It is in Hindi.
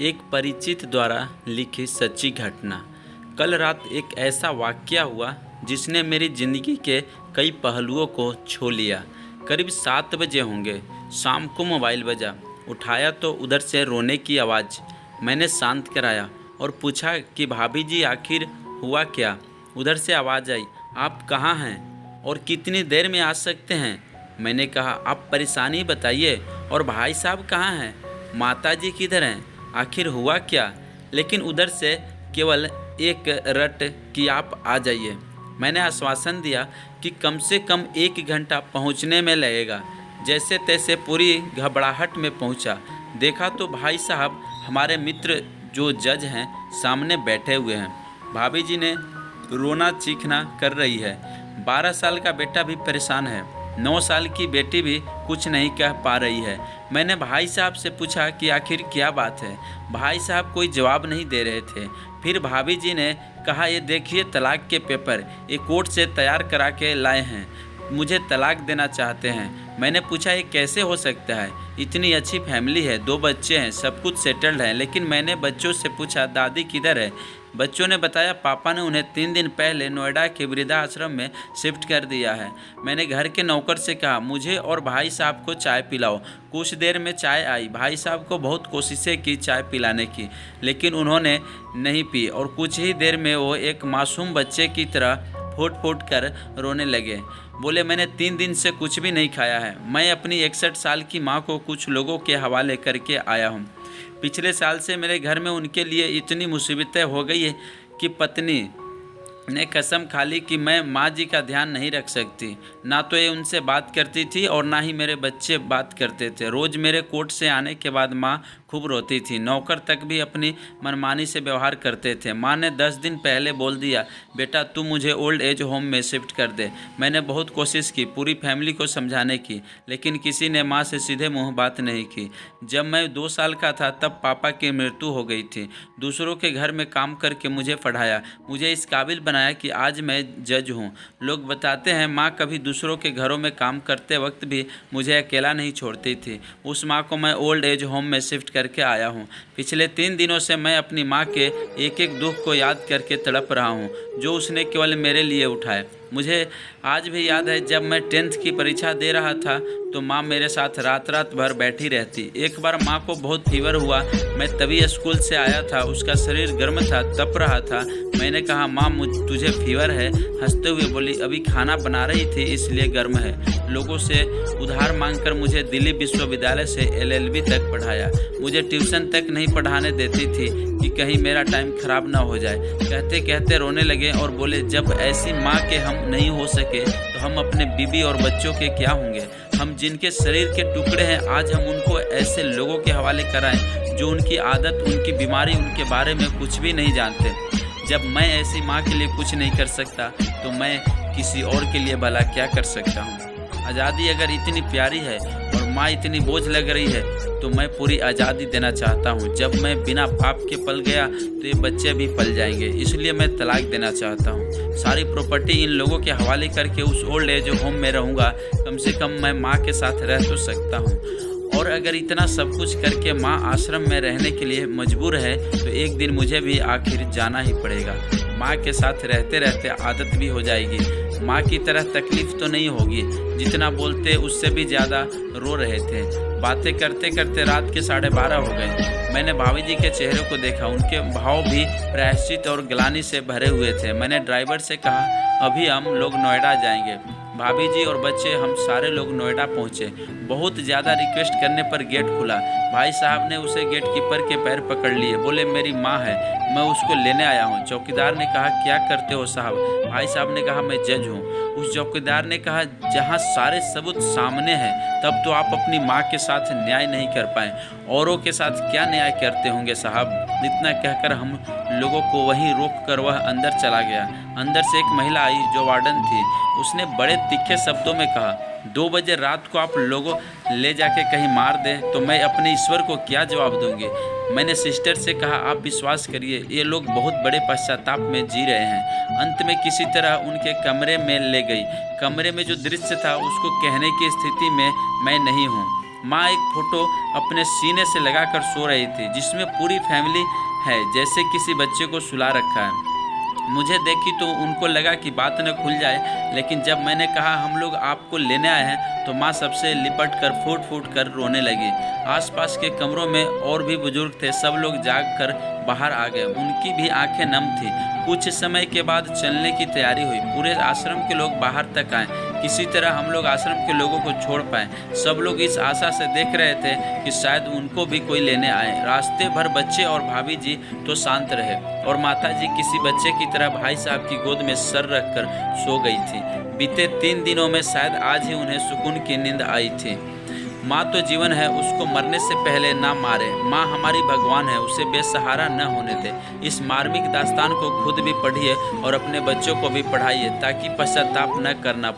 एक परिचित द्वारा लिखी सच्ची घटना। कल रात एक ऐसा वाक़या हुआ जिसने मेरी ज़िंदगी के कई पहलुओं को छू लिया। करीब 7 बजे होंगे। शाम को मोबाइल बजा। उठाया तो उधर से रोने की आवाज़। मैंने शांत कराया और पूछा कि भाभी जी आखिर हुआ क्या। उधर से आवाज़ आई, आप कहाँ हैं और कितनी देर में आ सकते हैं। मैंने कहा, आप परेशानी बताइए और भाई साहब कहाँ हैं, माता जी किधर हैं, आखिर हुआ क्या। लेकिन उधर से केवल एक रट कि आप आ जाइए। मैंने आश्वासन दिया कि कम से कम 1 घंटा पहुंचने में लगेगा। जैसे तैसे पूरी घबराहट में पहुंचा। देखा तो भाई साहब हमारे मित्र जो जज हैं सामने बैठे हुए हैं। भाभी जी ने रोना चीखना कर रही है। 12 साल का बेटा भी परेशान है। 9 साल की बेटी भी कुछ नहीं कह पा रही है। मैंने भाई साहब से पूछा कि आखिर क्या बात है। भाई साहब कोई जवाब नहीं दे रहे थे। फिर भाभी जी ने कहा, ये देखिए तलाक के पेपर, ये कोर्ट से तैयार करा के लाए हैं, मुझे तलाक देना चाहते हैं। मैंने पूछा, ये कैसे हो सकता है, इतनी अच्छी फैमिली है, 2 बच्चे हैं, सब कुछ सेटल्ड है। लेकिन मैंने बच्चों से पूछा, दादी किधर है। बच्चों ने बताया, पापा ने उन्हें 3 दिन पहले नोएडा के वृद्धाश्रम में शिफ्ट कर दिया है। मैंने घर के नौकर से कहा, मुझे और भाई साहब को चाय पिलाओ। कुछ देर में चाय आई। भाई साहब को बहुत कोशिशें की चाय पिलाने की, लेकिन उन्होंने नहीं पी और कुछ ही देर में वो एक मासूम बच्चे की तरह फूट फूट कर रोने लगे। बोले, मैंने 3 दिन से कुछ भी नहीं खाया है। मैं अपनी 61 साल की माँ को कुछ लोगों के हवाले करके आया हूँ। पिछले साल से मेरे घर में उनके लिए इतनी मुसीबतें हो गई है कि पत्नी ने कसम खा ली कि मैं माँ जी का ध्यान नहीं रख सकती। ना तो ये उनसे बात करती थी और ना ही मेरे बच्चे बात करते थे। रोज़ मेरे कोर्ट से आने के बाद माँ खूब रोती थी। नौकर तक भी अपनी मनमानी से व्यवहार करते थे। माँ ने 10 दिन पहले बोल दिया, बेटा तू मुझे ओल्ड एज होम में शिफ्ट कर दे। मैंने बहुत कोशिश की पूरी फैमिली को समझाने की, लेकिन किसी ने माँ से सीधे मुँह बात नहीं की। जब मैं 2 साल का था तब पापा की मृत्यु हो गई थी। दूसरों के घर में काम करके मुझे पढ़ाया, मुझे इस काबिल बनाया कि आज मैं जज हूँ। लोग बताते हैं माँ कभी दूसरों के घरों में काम करते वक्त भी मुझे अकेला नहीं छोड़ती थी। उस माँ को मैं ओल्ड एज होम में शिफ्ट करके आया हूँ। पिछले 3 दिनों से मैं अपनी माँ के एक एक दुख को याद करके तड़प रहा हूँ जो उसने केवल मेरे लिए उठाए। मुझे आज भी याद है जब मैं 10th की परीक्षा दे रहा था तो माँ मेरे साथ रात रात भर बैठी रहती। एक बार माँ को बहुत फीवर हुआ। मैं तभी स्कूल से आया था, उसका शरीर गर्म था, तप रहा था। मैंने कहा, माँ तुझे फीवर है। हंसते हुए बोली, अभी खाना बना रही थी इसलिए गर्म है। लोगों से उधार मांगकर मुझे दिल्ली विश्वविद्यालय से LLB तक पढ़ाया। मुझे ट्यूशन तक नहीं पढ़ाने देती थी कि कहीं मेरा टाइम खराब ना हो जाए। कहते कहते रोने लगे और बोले, जब ऐसी माँ के हम नहीं हो सके तो हम अपने बीबी और बच्चों के क्या होंगे। हम जिनके शरीर के टुकड़े हैं आज हम उनको ऐसे लोगों के हवाले कराएं जो उनकी आदत, उनकी बीमारी, उनके बारे में कुछ भी नहीं जानते। जब मैं ऐसी माँ के लिए कुछ नहीं कर सकता तो मैं किसी और के लिए भला क्या कर सकता हूँ। आज़ादी अगर इतनी प्यारी है और माँ इतनी बोझ लग रही है तो मैं पूरी आज़ादी देना चाहता हूँ। जब मैं बिना बाप के पल गया तो ये बच्चे भी पल जाएंगे, इसलिए मैं तलाक देना चाहता हूँ। सारी प्रॉपर्टी इन लोगों के हवाले करके उस ओल्ड एज होम में रहूँगा। कम से कम मैं माँ के साथ रह तो सकता हूँ। और अगर इतना सब कुछ करके माँ आश्रम में रहने के लिए मजबूर है तो एक दिन मुझे भी आखिर जाना ही पड़ेगा। माँ के साथ रहते रहते आदत भी हो जाएगी। माँ की तरह तकलीफ़ तो नहीं होगी। जितना बोलते उससे भी ज़्यादा रो रहे थे। बातें करते करते रात के 12:30 हो गए। मैंने भाभी जी के चेहरे को देखा। उनके भाव भी प्रायश्चित और ग्लानि से भरे हुए थे। मैंने ड्राइवर से कहा, अभी हम लोग नोएडा जाएंगे। भाभी जी और बच्चे, हम सारे लोग नोएडा पहुंचे। बहुत ज़्यादा रिक्वेस्ट करने पर गेट खुला। भाई साहब ने उसे गेट कीपर के पैर पकड़ लिए। बोले, मेरी माँ है, मैं उसको लेने आया हूँ। चौकीदार ने कहा, क्या करते हो साहब। भाई साहब ने कहा, मैं जज हूँ। उस चौकीदार ने कहा, जहाँ सारे सबूत सामने हैं तब तो आप अपनी माँ के साथ न्याय नहीं कर पाए, औरों के साथ क्या न्याय करते होंगे साहब। इतना कहकर हम लोगों को वहीं रोक कर वह अंदर चला गया। अंदर से एक महिला आई जो वार्डन थी। उसने बड़े तीखे शब्दों में कहा, 2 बजे रात को आप लोगों ले जाके कहीं मार दें तो मैं अपने ईश्वर को क्या जवाब दूंगी। मैंने सिस्टर से कहा, आप विश्वास करिए ये लोग बहुत बड़े पश्चाताप में जी रहे हैं। अंत में किसी तरह उनके कमरे में ले गई। कमरे में जो दृश्य था उसको कहने की स्थिति में मैं नहीं हूँ। माँ एक फोटो अपने सीने से लगाकर सो रही थी, जिसमें पूरी फैमिली है, जैसे किसी बच्चे को सुला रखा है। मुझे देखी तो उनको लगा कि बात न खुल जाए, लेकिन जब मैंने कहा हम लोग आपको लेने आए हैं, तो माँ सबसे लिपट कर फूट फूट कर रोने लगी। आसपास के कमरों में और भी बुजुर्ग थे, सब लोग जाग कर बाहर आ गए, उनकी भी आंखें नम थी। कुछ समय के बाद चलने की तैयारी हुई, पूरे आश्रम के लोग बाहर तक आए, किसी तरह हम लोग आश्रम के लोगों को छोड़ पाए। सब लोग इस आशा से देख रहे थे कि शायद उनको भी कोई लेने आए। रास्ते भर बच्चे और भाभी जी तो शांत रहे, और माता जी किसी बच्चे की तरह भाई साहब की गोद में सर रखकर सो गई थी। बीते 3 दिनों में शायद आज ही उन्हें सुकून की नींद आई थी। माँ तो जीवन है, उसको मरने से पहले ना मारे। माँ हमारी भगवान है, उसे बेसहारा न होने दे। इस मार्मिक दास्तान को खुद भी पढ़िए और अपने बच्चों को भी पढ़ाइए, ताकि पश्चाताप न करना